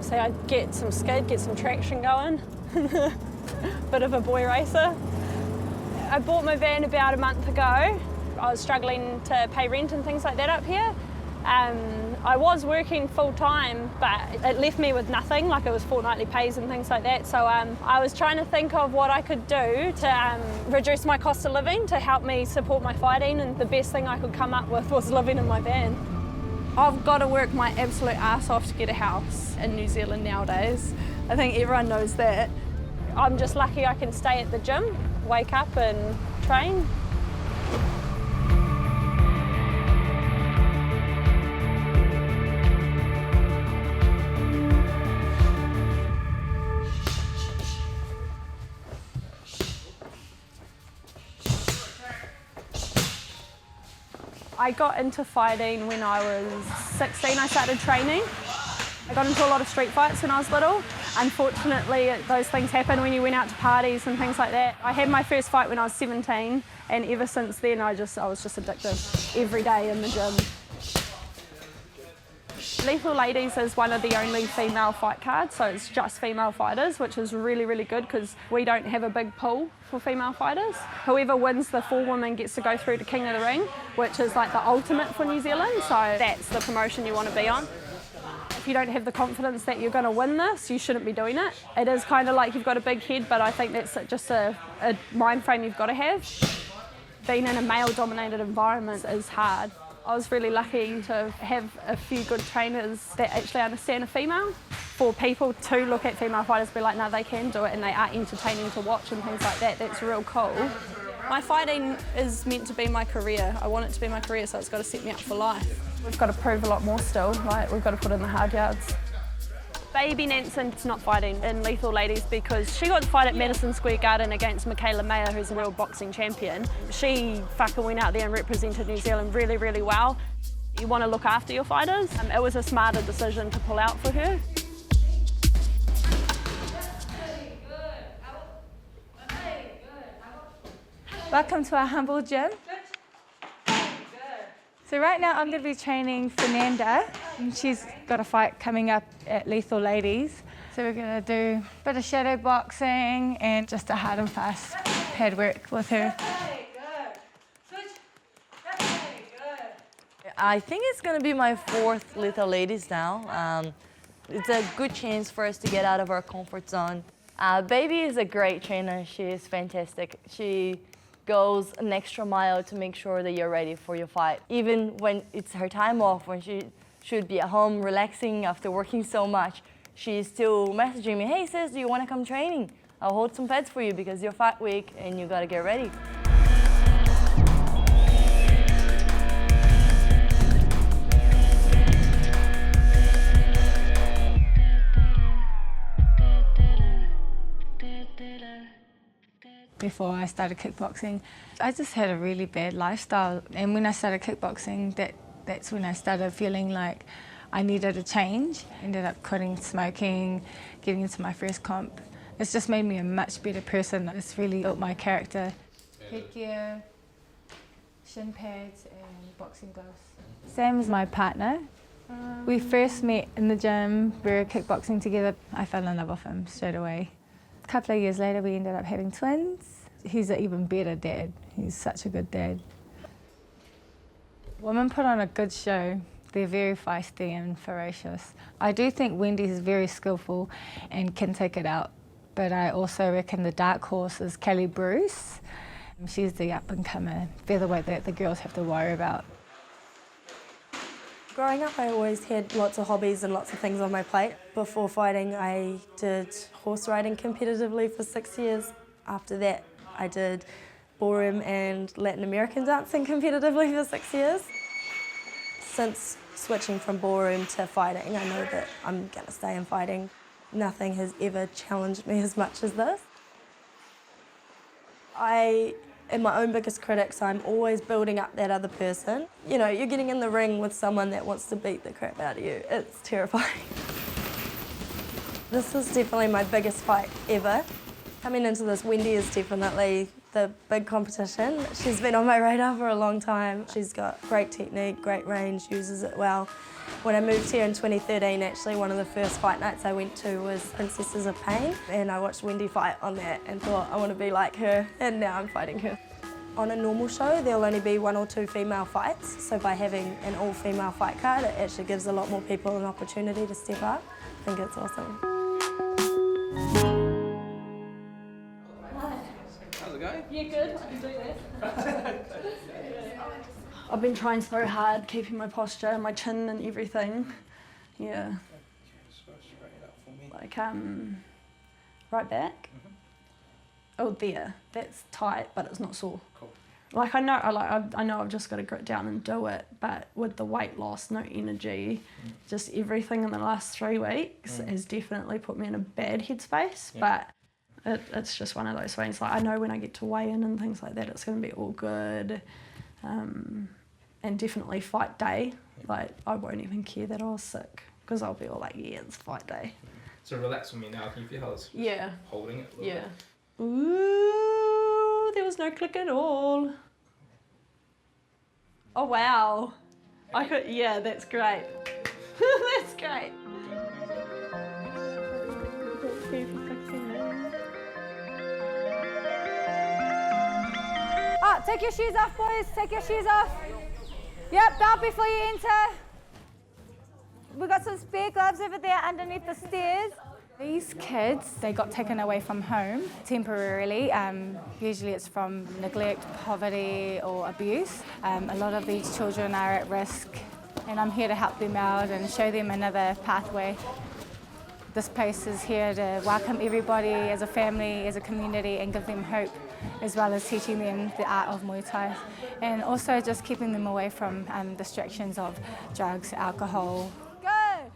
obviously I'd get some skid, get some traction going. Bit of a boy racer. I bought my van about a month ago. I was struggling to pay rent and things like that up here. I was working full-time, but it left me with nothing, like it was fortnightly pays and things like that. So I was trying to think of what I could do to reduce my cost of living to help me support my fighting, and the best thing I could come up with was living in my van. I've got to work my absolute arse off to get a house in New Zealand nowadays. I think everyone knows that. I'm just lucky I can stay at the gym, wake up and train. I got into fighting when I was 16. I started training. I got into a lot of street fights when I was little. Unfortunately, those things happen when you went out to parties and things like that. I had my first fight when I was 17, and ever since then I was just addicted every day in the gym. Lethal Ladies is one of the only female fight cards, so it's just female fighters, which is really, really good because we don't have a big pool for female fighters. Whoever wins the 4 women gets to go through to King of the Ring, which is like the ultimate for New Zealand, so that's the promotion you want to be on. If you don't have the confidence that you're going to win this, you shouldn't be doing it. It is kind of like you've got a big head, but I think that's just a mind frame you've got to have. Being in a male-dominated environment is hard. I was really lucky to have a few good trainers that actually understand a female. For people to look at female fighters and be like, no, they can do it and they are entertaining to watch and things like that, that's real cool. My fighting is meant to be my career. I want it to be my career, so it's got to set me up for life. We've got to prove a lot more still, like we've got to put in the hard yards. Baby Nansen's not fighting in Lethal Ladies because she got to fight at Madison Square Garden against Michaela Mayer, who's a real boxing champion. She fucking went out there and represented New Zealand really, really well. You want to look after your fighters. It was a smarter decision to pull out for her. Welcome to our humble gym. So right now I'm going to be training Fernanda. She's got a fight coming up at Lethal Ladies. So we're going to do a bit of shadow boxing and just a hard and fast pad work with her. I think it's going to be my 4th Lethal Ladies now. It's a good chance for us to get out of our comfort zone. Baby is a great trainer. She is fantastic. She goes an extra mile to make sure that you're ready for your fight. Even when it's her time off, when she should be at home relaxing after working so much, she's still messaging me, hey sis, do you want to come training? I'll hold some pads for you because you're fight week and you gotta get ready. Before I started kickboxing, I just had a really bad lifestyle, and when I started kickboxing, that's when I started feeling like I needed a change. Ended up quitting smoking, getting into my first comp. It's just made me a much better person. It's really built my character. Headgear, shin pads and boxing gloves. Sam's my partner. We first met in the gym, we were kickboxing together. I fell in love with him straight away. A couple of years later, we ended up having twins. He's an even better dad. He's such a good dad. Women put on a good show. They're very feisty and ferocious. I do think Wendy is very skillful and can take it out, but I also reckon the dark horse is Kelly Broerse. She's the up-and-comer featherweight that the girls have to worry about. Growing up, I always had lots of hobbies and lots of things on my plate. Before fighting, I did horse riding competitively for 6 years. After that, I did ballroom and Latin American dancing competitively for 6 years. Since switching from ballroom to fighting, I know that I'm going to stay in fighting. Nothing has ever challenged me as much as this. I am my own biggest critic, so I'm always building up that other person. You know, you're getting in the ring with someone that wants to beat the crap out of you. It's terrifying. This is definitely my biggest fight ever. Coming into this, Wendy is definitely the big competition. She's been on my radar for a long time. She's got great technique, great range, uses it well. When I moved here in 2013, actually one of the first fight nights I went to was Princesses of Pain, and I watched Wendy fight on that and thought I want to be like her, and now I'm fighting her. On a normal show, there'll only be 1 or 2 female fights, so by having an all-female fight card, it actually gives a lot more people an opportunity to step up. I think it's awesome. How's it going? Yeah, good. I can do that. I've been trying so hard, keeping my posture and my chin and everything. Yeah. Like, right back. Oh, there. That's tight, but it's not sore. Cool. Like I know I've just got to grit down and do it, but with the weight loss, no energy, just everything in the last 3 weeks has definitely put me in a bad headspace. Yeah. But it's just one of those things. Like I know when I get to weigh in and things like that, it's going to be all good. And definitely fight day. Like I won't even care that I was sick because I'll be all like, yeah, it's fight day. So relax with me now. Can you feel how it's Yeah. holding it? A little bit? Ooh, there was no click at all. Oh wow. Yeah, that's great. That's great. Thank you for fixing that. Oh, take your shoes off, boys. Take your shoes off. Yep, belt before you enter. We've got some spare gloves over there underneath the stairs. These kids, they got taken away from home temporarily. Usually it's from neglect, poverty or abuse. A lot of these children are at risk and I'm here to help them out and show them another pathway. This place is here to welcome everybody as a family, as a community and give them hope, as well as teaching them the art of Muay Thai and also just keeping them away from distractions of drugs, alcohol. Go!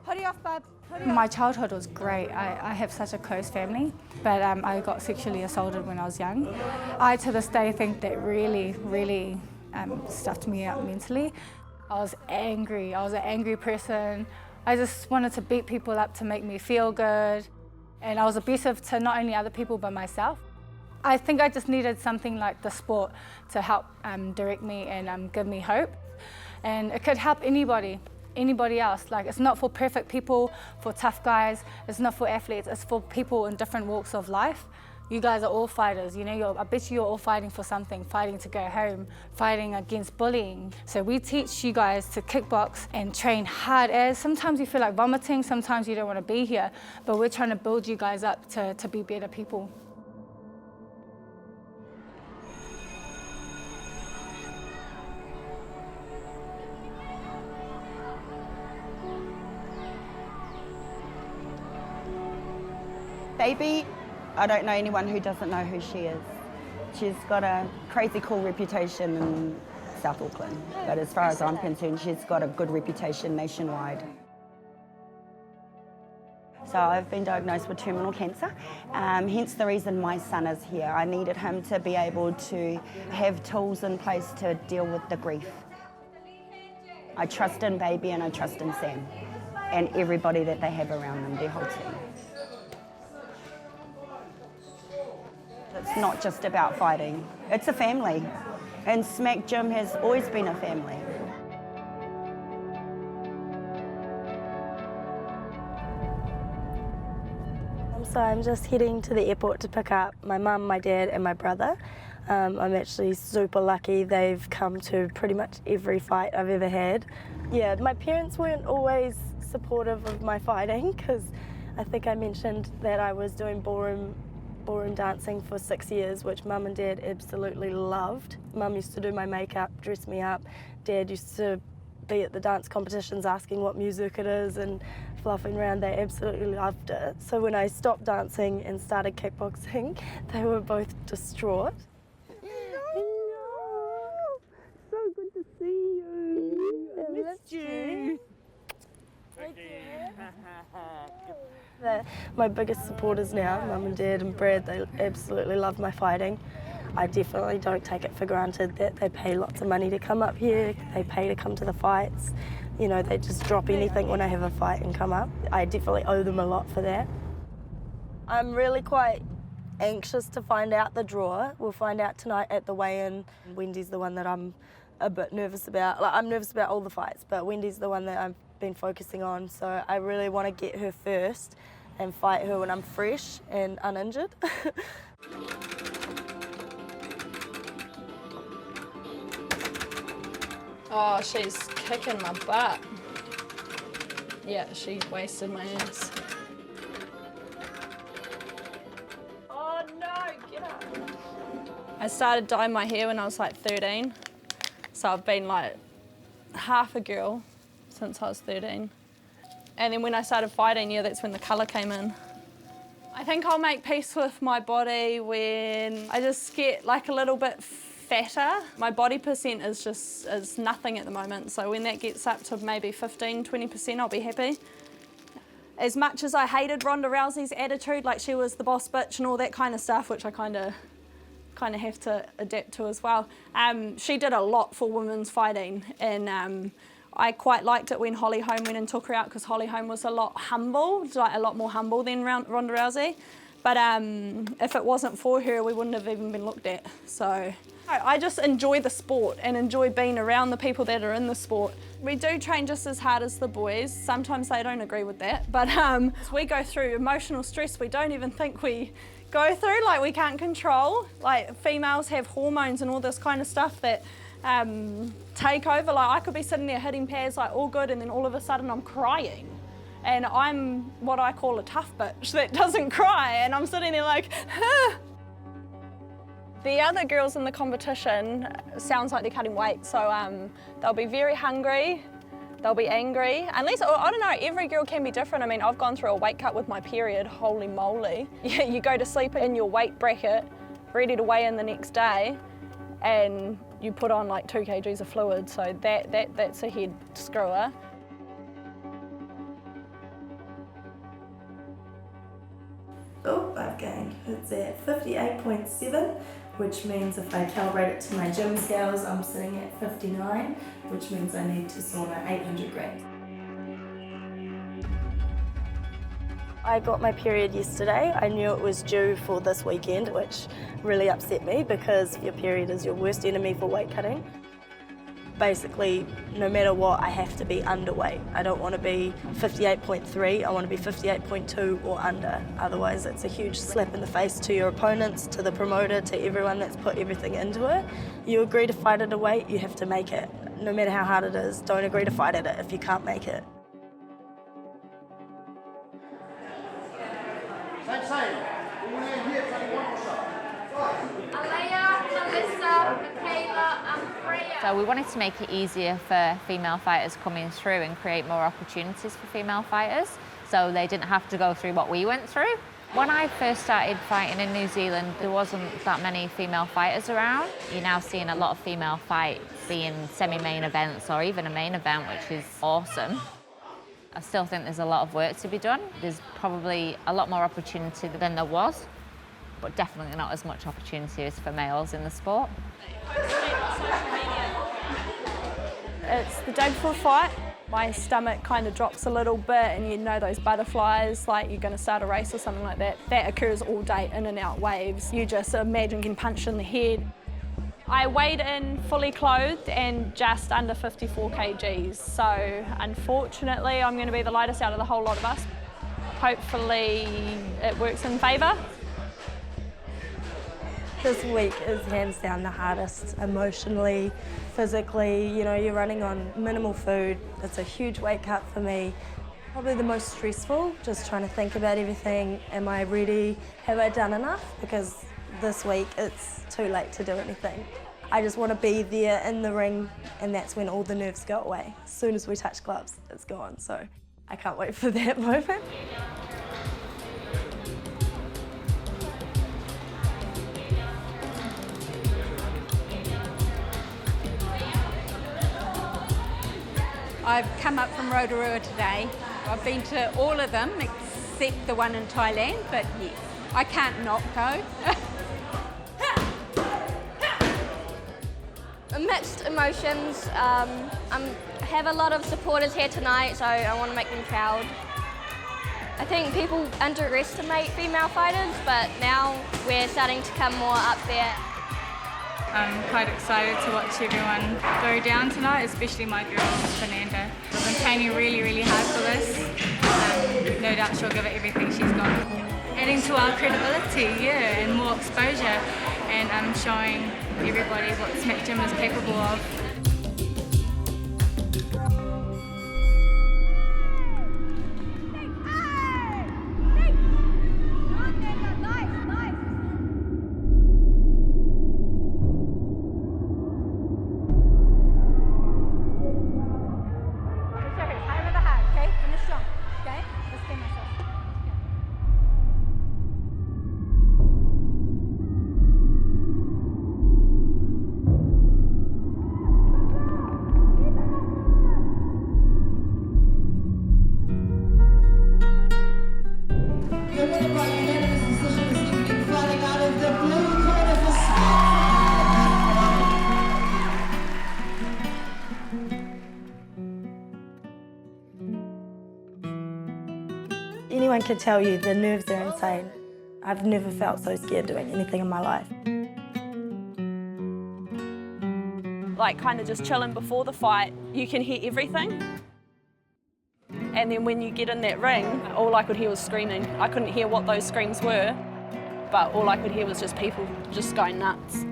Hoodie off, bub. My childhood was great. I have such a close family, but I got sexually assaulted when I was young. I, to this day, think that really stuffed me up mentally. I was angry. I was an angry person. I just wanted to beat people up to make me feel good. And I was abusive to not only other people, but myself. I think I just needed something like the sport to help direct me and give me hope. And it could help anybody else. Like, it's not for perfect people, for tough guys, it's not for athletes, it's for people in different walks of life. You guys are all fighters, you know, I bet you're all fighting for something, fighting to go home, fighting against bullying. So we teach you guys to kickbox and train hard as. Sometimes you feel like vomiting, sometimes you don't want to be here, but we're trying to build you guys up to be better people. Baby, I don't know anyone who doesn't know who she is. She's got a crazy cool reputation in South Auckland, but as far as I'm concerned, she's got a good reputation nationwide. So I've been diagnosed with terminal cancer, hence the reason my son is here. I needed him to be able to have tools in place to deal with the grief. I trust in Baby and I trust in Sam and everybody that they have around them, their whole team. It's not just about fighting, it's a family. And SMAC Gym has always been a family. So I'm just heading to the airport to pick up my mum, my dad and my brother. I'm actually super lucky. They've come to pretty much every fight I've ever had. Yeah, my parents weren't always supportive of my fighting because I think I mentioned that I was doing ballroom dancing for 6 years, which Mum and Dad absolutely loved. Mum used to do my makeup, dress me up. Dad used to be at the dance competitions asking what music it is and fluffing around. They absolutely loved it. So when I stopped dancing and started kickboxing, they were both distraught. So good to see you. I missed you. They're my biggest supporters now, Mum and Dad and Brad. They absolutely love my fighting. I definitely don't take it for granted that they pay lots of money to come up here. They pay to come to the fights. You know, they just drop anything when I have a fight and come up. I definitely owe them a lot for that. I'm really quite anxious to find out the draw. We'll find out tonight at the weigh-in. Wendy's the one that I'm a bit nervous about. Like, I'm nervous about all the fights, but Wendy's the one that I've been focusing on, so I really want to get her first and fight her when I'm fresh and uninjured. Oh, she's kicking my butt. Yeah, she wasted my ass. Oh no, get up. I started dyeing my hair when I was like 13. So I've been like half a girl since I was 13. And then when I started fighting, yeah, that's when the colour came in. I think I'll make peace with my body when I just get like a little bit fatter. My body percent is nothing at the moment, so when that gets up to maybe 15-20%, I'll be happy. As much as I hated Ronda Rousey's attitude, like she was the boss bitch and all that kind of stuff, which I kind of have to adapt to as well, she did a lot for women's fighting, and I quite liked it when Holly Holm went and took her out, because Holly Holm was a lot more humble than Ronda Rousey. But if it wasn't for her, we wouldn't have even been looked at. So I just enjoy the sport and enjoy being around the people that are in the sport. We do train just as hard as the boys. Sometimes they don't agree with that, but we go through emotional stress we don't even think we go through, like we can't control. Like females have hormones and all this kind of stuff that take over. Like I could be sitting there hitting pads like all good, and then all of a sudden I'm crying. And I'm what I call a tough bitch that doesn't cry, and I'm sitting there like, huh. The other girls in the competition sounds like they're cutting weight, so they'll be very hungry, they'll be angry. Unless, I don't know, every girl can be different. I mean, I've gone through a weight cut with my period, holy moly. You go to sleep in your weight bracket, ready to weigh in the next day, and you put on like 2 kgs of fluid, so that's a head screwer. Oh, I've gained. It's at 58.7, which means if I calibrate it to my gym scales, I'm sitting at 59, which means I need to sauna 800 grams. I got my period yesterday. I knew it was due for this weekend, which really upset me because your period is your worst enemy for weight cutting. Basically, no matter what, I have to be underweight. I don't want to be 58.3, I want to be 58.2 or under. Otherwise, it's a huge slap in the face to your opponents, to the promoter, to everyone that's put everything into it. You agree to fight at a weight, you have to make it. No matter how hard it is, don't agree to fight at it if you can't make it. So we wanted to make it easier for female fighters coming through and create more opportunities for female fighters, so they didn't have to go through what we went through. When I first started fighting in New Zealand, there wasn't that many female fighters around. You're now seeing a lot of female fights being semi-main events or even a main event, which is awesome. I still think there's a lot of work to be done. There's probably a lot more opportunity than there was, but definitely not as much opportunity as for males in the sport. It's the day before fight. My stomach kind of drops a little bit, and you know those butterflies, like you're going to start a race or something like that. That occurs all day, in and out waves. You just imagine getting punched in the head. I weighed in fully clothed and just under 54 kgs. So unfortunately, I'm going to be the lightest out of the whole lot of us. Hopefully it works in favour. This week is hands down the hardest, emotionally, physically. You know, you're running on minimal food. It's a huge weight cut for me. Probably the most stressful, just trying to think about everything. Am I ready? Have I done enough? Because this week it's too late to do anything. I just want to be there in the ring, and that's when all the nerves go away. As soon as we touch gloves, it's gone. So I can't wait for that moment. I've come up from Aotearoa today. I've been to all of them except the one in Thailand, but yes, I can't not go. Mixed emotions. I have a lot of supporters here tonight, so I want to make them proud. I think people underestimate female fighters, but now we're starting to come more up there. I'm quite excited to watch everyone go down tonight, especially my girl, Fernanda. I've been training really, really hard for this. No doubt she'll give it everything she's got. Adding to our credibility, yeah, and more exposure, and showing everybody what SMAC Gym is capable of. Anyone can tell you the nerves are insane. I've never felt so scared doing anything in my life. Like kind of just chilling before the fight, you can hear everything. And then when you get in that ring, all I could hear was screaming. I couldn't hear what those screams were, but all I could hear was just people just going nuts.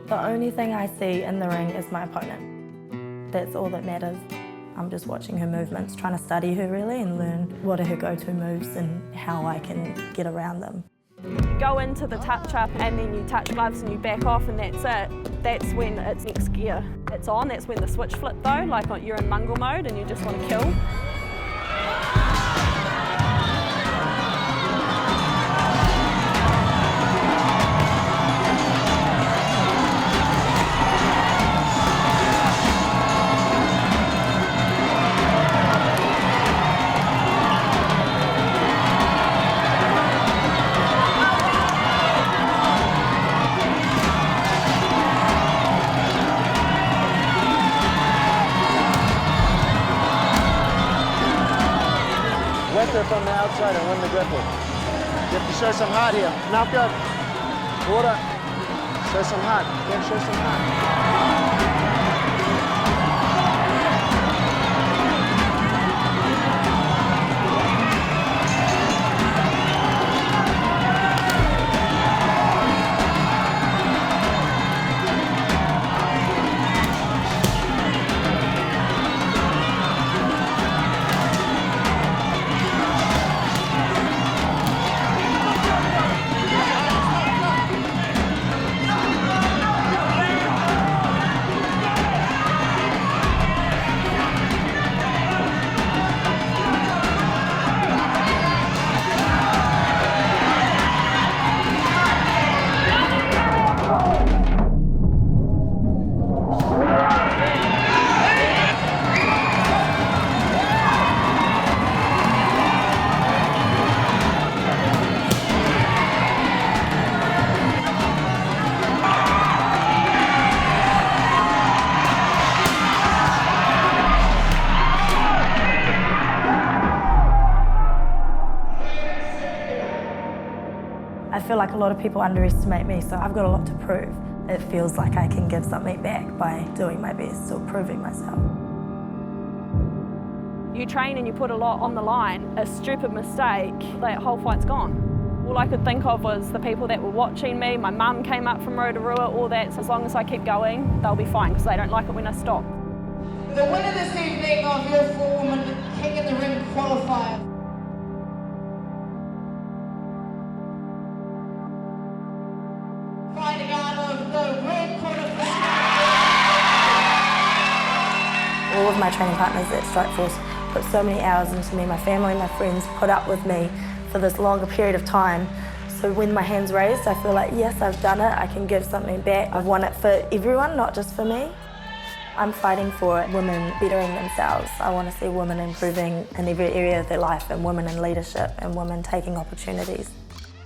The only thing I see in the ring is my opponent. That's all that matters. I'm just watching her movements, trying to study her really and learn what are her go-to moves and how I can get around them. You go into the touch-up and then you touch gloves and you back off and that's it. That's when it's next gear. It's on, that's when the switch flip though, like you're in mongrel mode and you just want to kill. From the outside and win the grapple. You have to show some heart here. Now go. Water. Show some heart. Again, show some heart. I feel like a lot of people underestimate me, so I've got a lot to prove. It feels like I can give something back by doing my best or proving myself. You train and you put a lot on the line, a stupid mistake, that whole fight's gone. All I could think of was the people that were watching me, my mum came up from Aotearoa, all that, so as long as I keep going, they'll be fine, because they don't like it when I stop. The winner this evening of your 4-woman King in the Ring qualifier. Fighting out of the red corner. All of my training partners at Strikeforce put so many hours into me. My family, my friends put up with me for this longer period of time. So when my hand's raised, I feel like, yes, I've done it. I can give something back. I've won it for everyone, not just for me. I'm fighting for women bettering themselves. I want to see women improving in every area of their life, and women in leadership, and women taking opportunities.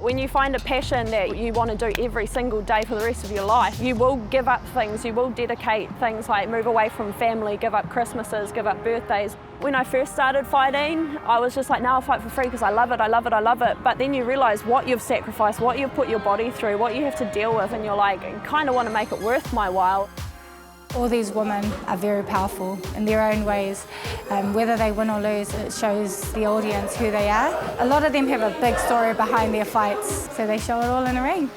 When you find a passion that you want to do every single day for the rest of your life, you will give up things, you will dedicate things like move away from family, give up Christmases, give up birthdays. When I first started fighting, I was just like, now I'll fight for free because I love it, I love it, I love it. But then you realise what you've sacrificed, what you've put your body through, what you have to deal with, and you're like, I kind of want to make it worth my while. All these women are very powerful in their own ways. Whether they win or lose, it shows the audience who they are. A lot of them have a big story behind their fights, so they show it all in the ring.